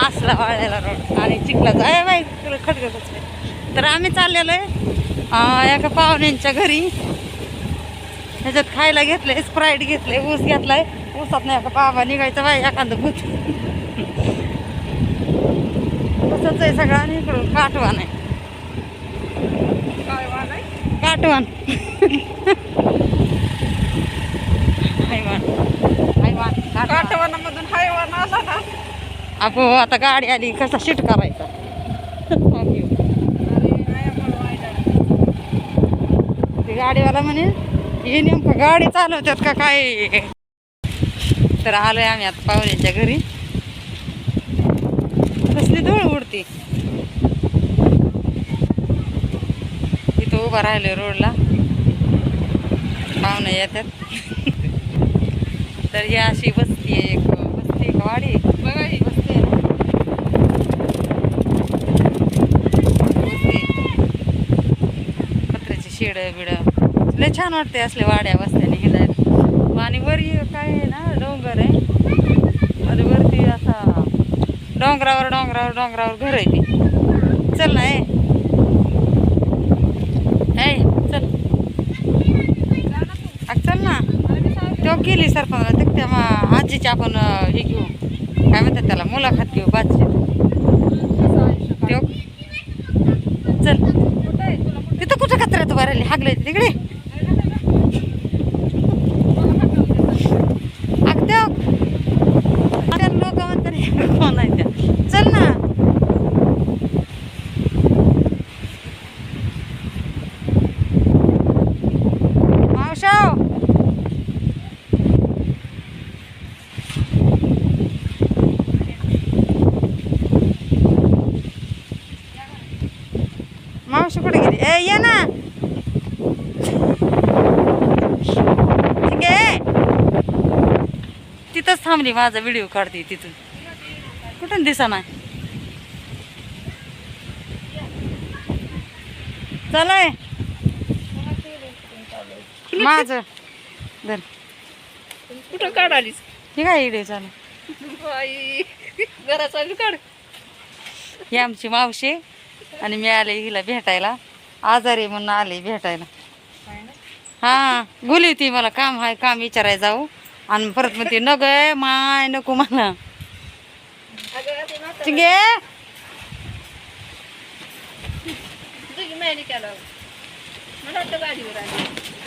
असला वाळलेला रोड आणि चिखलाचा आहे बाई खडखडच. तर आम्ही चाललेलो आहे एका पाहुण्यांच्या घरी. ह्याच्यात खायला घेतलंय, स्प्राईट घेतलंय, ऊस घेतलाय. ऊसात नाही का बाबा निघायचं बाई एखादं भूत. तसंच आहे सगळं. आणि इकडून काठवान आहे, काठवान काठवानामधून हैवान आला ना. अगो आता गाडी आली कसा शिट करायचा. ते गाडीवाला म्हणे हे नेमकं गाडी चालवतात का काय. तर आलोय आम्ही आता पाहुण्याच्या घरी. कसली धूळ उडते. इथं उभा राहिलोय रोडला, पाहुणे येतात. तर ही अशी बस्ती आहे, एक बस्ती का वाडी बघा. ही बस्ती आहे ना, बस्ती पत्र्याची शेड बिड लय छान वाटते असले वाड्या बसत्याने हिंडायला. आणि वरी काय आहे ना डोंगर आहे आणि वरती असा डोंगरावर डोंगरावर डोंगरावर घर आहे ती. चल ना ए चल चल ना. तो गेली सरपंच ते त्या आजीची आपण हे घेऊ, काय म्हणतात त्याला, मुलाखत घेऊ बातचीत. तो चल तिथं कुठं कचऱ्यात उभा राहिली हागले तिकडे. लोक म्हणतात कोण आहे त्या. चल ना मावशाव. मावशी कुठे गेली. ए ये ना ठीक आहे. तिथंच थांबली, माझा व्हिडिओ काढते तिथून. कुठून दिसा नाही. चलाय माझं धर. कुठं काढालीस हे काय व्हिडिओ चालू. घराचा काढ. ही आमची मावशी आणि मी आले हिला भेटायला. आजारी म्हणून आले भेटायला. हा बोली होती मला काम आहे, काम विचारायला जाऊ. आणि परत म्हणते न ग माय नको मला. चिंगे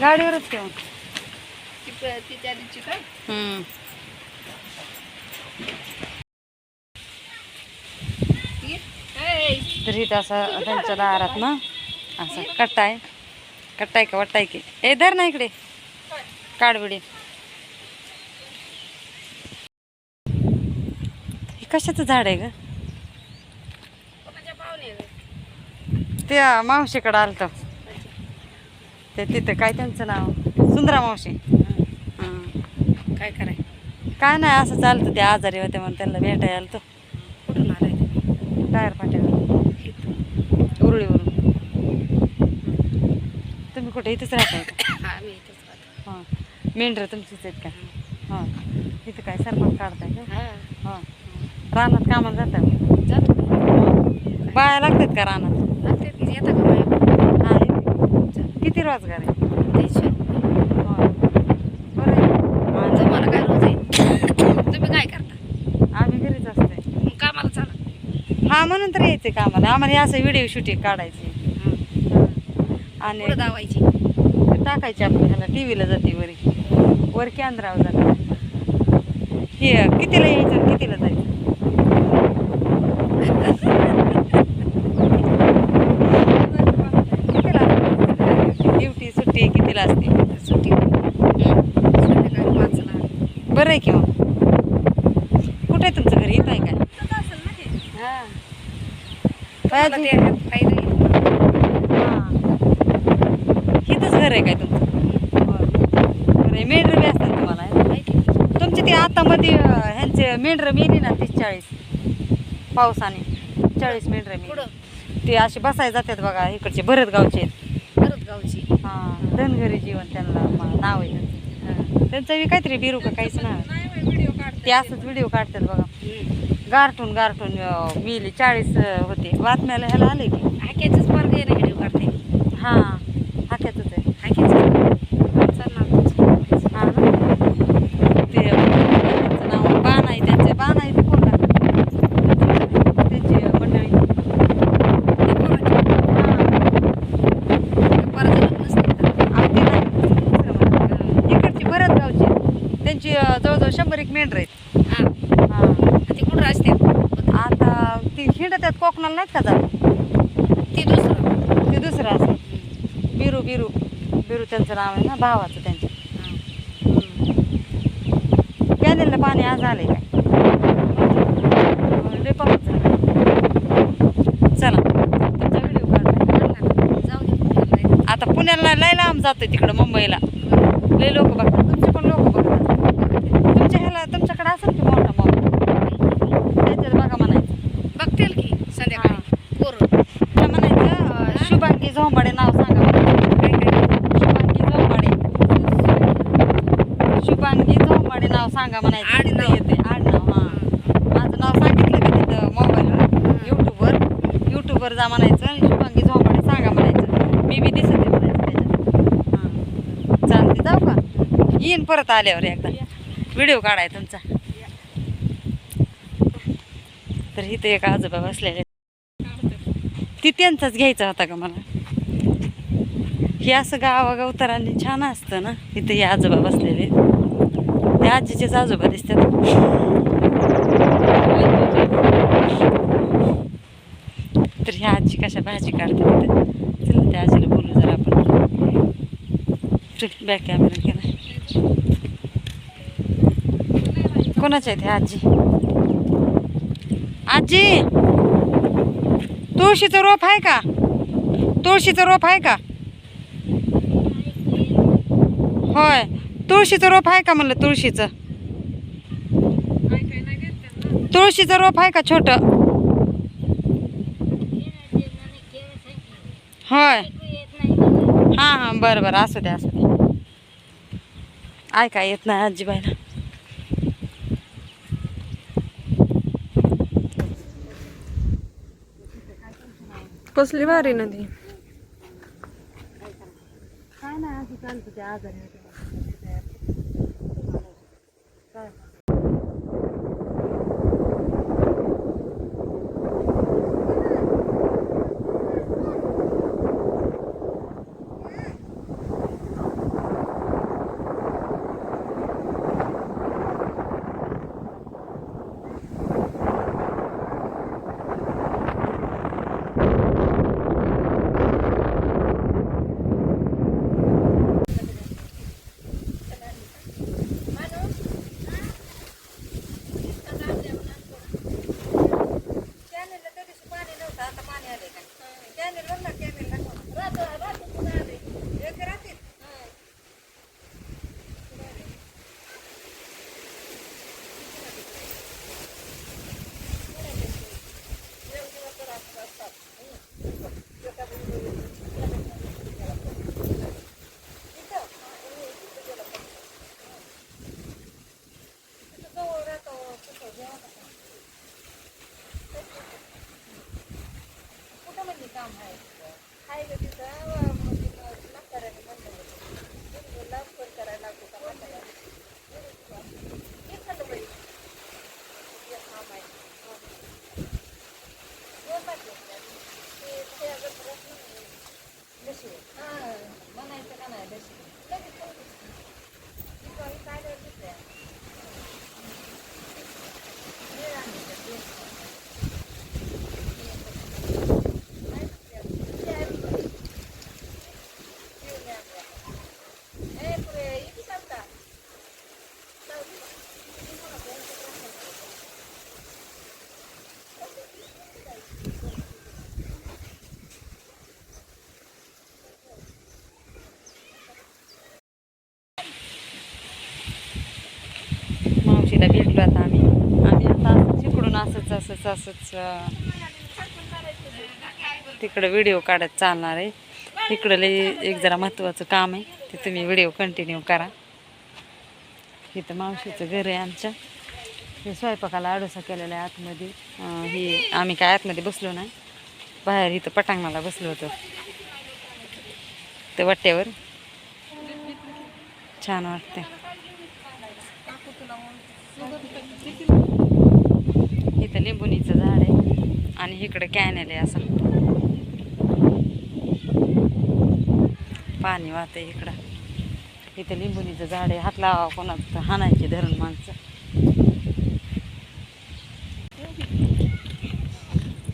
गाडीवरच ठेवून. तर इथं असं त्यांच्या दारात ना असं कट्टा आहे. कट्टा आहे का वाटत आहे की. ए धर ना इकडे काडबिडी. कशाचं झाड आहे ग. त्या मावशीकडं आलतं ते तिथं. काय त्यांचं नाव, सुंदरा मावशी. काय कराय काय नाही असं चालतं. ते आजारी होते म्हणून त्यांना भेटायला आलतो. कुठून आलाय. टायर फाट्यावर उरुळीवरून. तुम्ही कुठे इथंच राहताय का. आम्ही इथंच राहतो. हां मेंढरं तुमचीच आहेत का. हां इथं काय सरपंच काढताय का. हां रानात कामाला जातात. जातो बाया लागतात का रानात. येता का माझ्या. हां किती रोजगार आहे. 300 हां बरं आहे. तुम्हाला काय रोज आहे. तुम्ही काय करता. आम्ही घरीच असते. मग कामाला चाला. हां म्हणून तर यायचे कामाला आम्हाला. असं व्हिडिओ शूटिंग काढायची आणि पुढं दावायची टाकायची आपण ह्याला. टी व्हीला जाते वर केंद्रावर जाते. हे कितीला यायचं कितीला जायचं. ड्युटी सुट्टी कितीला असते. सुट्टी संध्याकाळी 5ला. बरं आहे की मग. कुठे आहे तुमचं घरी. इथं आहे काय. तुम्हाला ते फायदा हां इथंच घर आहे काय तुमचं. बरं आहे. मेंढरं बी असतात तुम्हाला. तुमची ती आता मध्ये ह्यांचे मेंढरं मेली ना 30-40 पावसाने. 40 मेंढरं मेली. ते असे बसायला जातात बघा. इकडचे भरतगावचे आहेत. भरतगावची. हां धनगरी जीवन त्यांना नाव आहे त्यांचं. त्यांचं बी काहीतरी बिरू का काहीच नाव. ते असंच व्हिडिओ काढतात बघा. गारठून गारठून मिली 40 होते. बातम्याला ह्याला आले की. हाक्याचंच वर्ग आहे ना व्हिडिओ काढते. हां हाक्यातच आहे. हाक्याचं चल ना हां ना ते त्यांचं नाव बाण आहे. त्यांचे बाण आहे ते कोण त्यांची मंडळी. इकडची बऱ्याच गावची त्यांची जवळजवळ 100 मेंढर आहेत. हां ते कुठं असते आता ती हिंडत्यात कोकणाला नाहीत का जात ते दुसरं. ते दुसरं असं बिरू बिरू बिरू त्यांचं नाव आहे ना भावाचं त्यांच्या. कॅनेलला पाणी आज आलंय काय लय पाऊस झाला. चला तुमचा व्हिडिओ काढला. जाऊ दे. आता पुण्याला लय लांब जातोय तिकडं मुंबईला लय लोक बघतात. तुमचे पण लोक बघतात. तुमच्या ह्याला तुमच्याकडे असेल की मोठा मोबाईल त्याच्यात बघा म्हणायचं. बघतील की संध्याकाळी पोरं. तुला म्हणायचं शुभांगी झोंबाडे नाव सांगा म्हणायचं. काय काय शुभांगी झोंबाडे शुभांगी झोंबाडे नाव सांगा म्हणायचं. आडनाव. तिथं येते आडनाव. हां माझं नाव सांगितलं का तिथं मोबाईलवर यूट्यूबवर जा म्हणायचं आणि शुभांगी झोंबाडे सांगा म्हणायचं. मी बी दिसते म्हणायचं त्याच्यात. हां चालते जाऊ का येईन परत आल्यावर एकदा व्हिडिओ काढाय तुमचा. तर इथे एक आजोबा बसलेले ती त्यांचाच घ्यायचा होता का मला. हे असं गावागावतरांनी छान असतं ना. इथे हे आजोबा बसलेले ते आजीचेच आजोबा दिसतात. तर ह्या आजी कशा भाजी काढतात तिथे. चला त्या आजीला बोलू जरा आपण. बॅक कॅमेरा केला. कोणाच्या आहेत ह्या आजी. आजी तुळशीचं रोप आहे का. तुळशीचं रोप आहे का. होय तुळशीचं रोप आहे का म्हणलं. तुळशीचं रोप आहे का छोटं. होय हां हां बरं बरं असू द्या असू द्या. ऐका येत नाही आजीबाईला. कसली भारी नदी. काय नाही असं चालतं ते आजारी होते. म्हणायचं का नाही मावशीला भेटलो आता आम्ही आता तिकडून असंच तिकडं व्हिडिओ काढत चालणार आहे. इकडं लई एक जरा महत्त्वाचं काम आहे ते तुम्ही व्हिडिओ कंटिन्यू करा. इथं मावशीचं घर आहे आमच्या. हे स्वयंपाकाला आडोसा केलेला आहे आतमध्ये. ही आम्ही काय आतमध्ये बसलो नाही, बाहेर इथं पटांगणाला बसलो होतो ते वाट्यावर. छान वाटते. इथं लिंबुनीचं झाड आहे आणि इकडं कॅनल आहे असं, पाणी वाहतंय इकडं. इथं लिंबुनीचं झाड आहे, हात लावा कोणाचं हाणायचे धरण माणसं.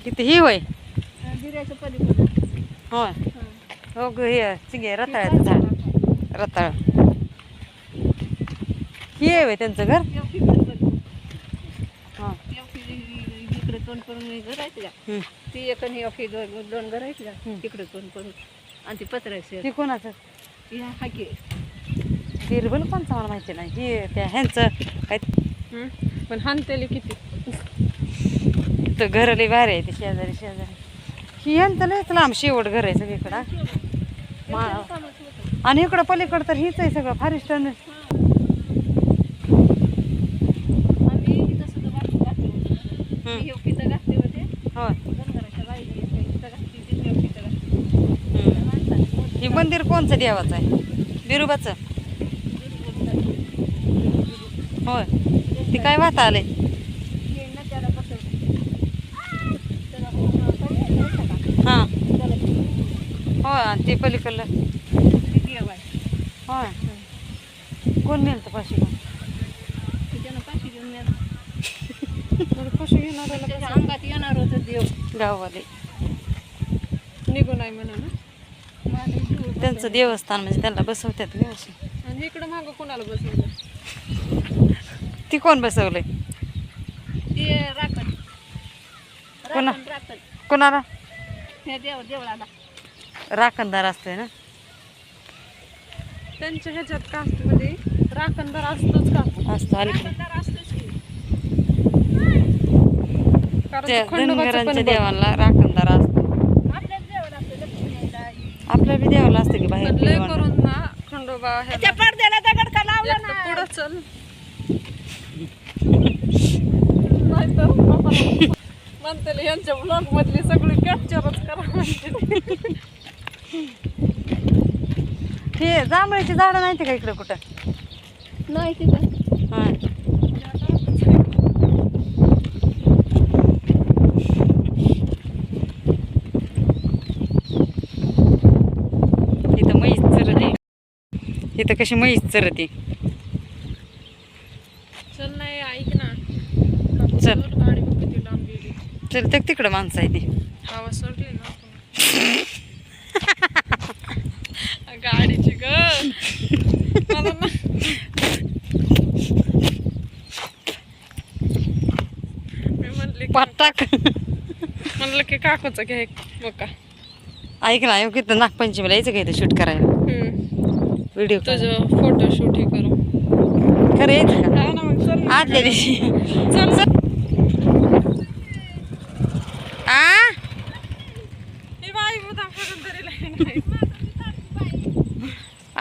इथं ही होय होय हो ग, हे चिंगे रताळ्याचं झाड, रताळ ही आहे होय त्यांचं घर. हां इकडे तोंड करून घर आहे का ती एक आणि अफी दोन घर आहेत का तिकडे तोंड करून आणि ती पत्र्याची ती कोणाचं हाकी बिरबल कोणचं मला माहिती नाही. ही त्या ह्यांचं काय पण हानतेली किती. तर घर लई भारी आहे ते शेजारी शेजारी. ही ह्यांचं लयच लांब शेवट घर आहे सगळीकडं. आणि इकडं पलीकडं तर हीच आहे सगळं फॉरेस्ट. होय हे मंदिर कोणचं देवाचं आहे? बिरोबाचं होय. ते काय वाहता आले? हां होय. आणि ते पलीकडलं होय. कोण नेलं तर पाशी कशी घेणार अंगात येणार होतं देव गाववाले निघून आहे म्हणून. त्यांचं देवस्थान म्हणजे त्यांना बसवतात व्यवस्थित. आणि इकडं मागं कोणाला बसवलं? ती कोण बसवलंय? ते राखण कोणा राखण कोणाला हे देवळाला राखणदार असतोय ना त्यांच्या ह्याच्यात कास्टमध्ये राखणदार असतोच का? असतो अलीकडे. राखणदार असतोच की. कारण त्या तो खंडोबाचं धनगरांच्या पण बघ. देवाला राखणदार असतो. आपल्याच देवाला असतं लक्ष्मी यायला. आपल्या बी देवाला असतं की पण बाहेर लय देवाला. करून ना खंडोबा त्या पडद्याला दगड का लावला एक तर ना पुढं चल नाहीतर बापाला म्हणते यांच्या ब्लॉग मधली सगळी कॅप्चरच करा म्हणते. हे जांभळीची झाडं नाही का इकडे कुठं? नाही तिथं हा इथं म्हैस चरते. इथं कशी म्हैस चरते. चल नाही ऐक ना, चल. गाडी बघ किती लांब गेली. चल तर तिकडं माणसं आहे ती. हवा सोडली ना आपण. गाडीची ग मला ना मी म्हणले पाटाक म्हणलं की काकूचं घ्या एक बघा. ऐक ना येऊ किती नागपंचमीला यायचं का इथं शूट करायला व्हिडिओ तुझं फोटोशूट हे करू. खरं यायचं का? हा ना मग चल ना. आदल्या दिवशी चल चल. आ ही बाई मुद्दाम करून तरी नाही.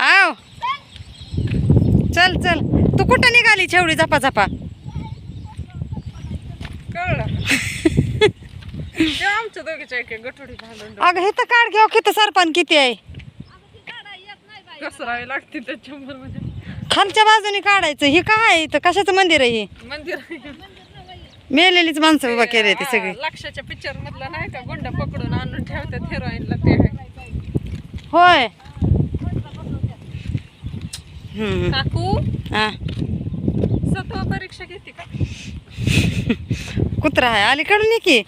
आव चल चल. तू कुठं निघाली छेवडी झपा झपा? कळलं ते आमच्या दोघीच्या एक गठोडी भांडून अगं हे तर काढ घेऊ किती सरपण किती आहे. कसरावी लागते त्याच्यावर म्हणजे खालच्या बाजूने काढायचं. हे काय आहे इथं? कशाचं मंदिर आहे हे? मंदिर मेलेलीच माणसं उभा केली ती सगळी. लक्षाच्या पिक्चर मधला नाही का गुंड पकडून आणून ठेवतात हिरोईनला ते आहे. होय काकू हा स्वतः परीक्षा घेते का? कुत्रा आहे अलीकडून ये की.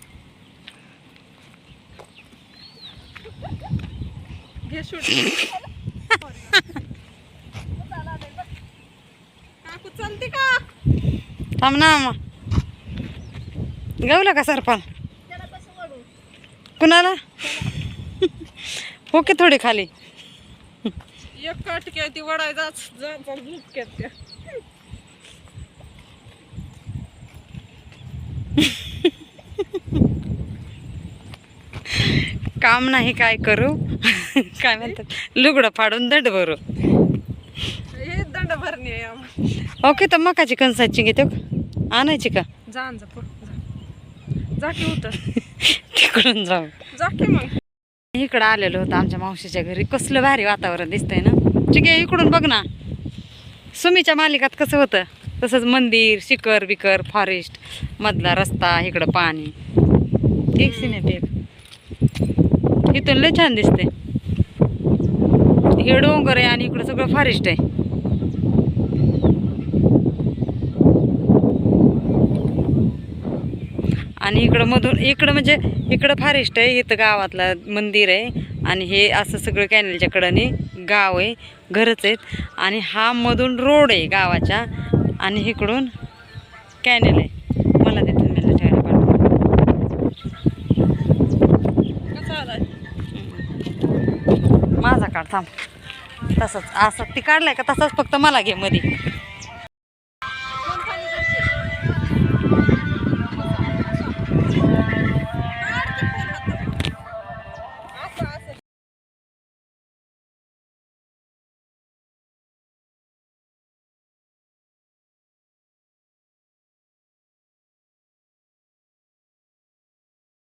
घे शूट. काकू चालते का? थांब ना मग. गवलं का सरपण? कुणाला? हो की थोडी खाली. एक काटक्या ती वडायचा झुटक्यात त्या. काम नाही काय करू काय म्हणतात लुगडं फाडून दंड भरू. हे दंड भरणी आहे आम्हाला. ओके तर मकाची कणसाची घेतो. आणायची का जा आण जा पुढं, जा की होतं तिकडून जाऊ जा की मग. इकडं आलेलो होतं आमच्या मावशीच्या घरी. कसलं भारी वातावरण दिसतंय ना. ठीक आहे इकडून बघ ना. सुमीच्या मालिकात कसं होतं तसंच मंदिर, शिखर बिकर, फॉरेस्ट मधला रस्ता, इकडं पाणी. ठीक सिनेटेक इथून लय छान दिसते. हे डोंगर आहे आणि इकडं सगळं फॉरेस्ट आहे. आणि इकडं मधून इकडं म्हणजे इकडं फॉरेस्ट आहे, इथं गावातलं मंदिर आहे आणि हे असं सगळं कॅनलच्या कडेने गाव आहे, घरच आहेत. आणि हा मधून रोड आहे गावाच्या आणि इकडून कॅनल आहे. मला ते थांबायला ठेवायला पाठवा. कसं आलाय माझा काढ थांब. तसंच असं ती काढलाय का तसाच फक्त मला घे मध्ये.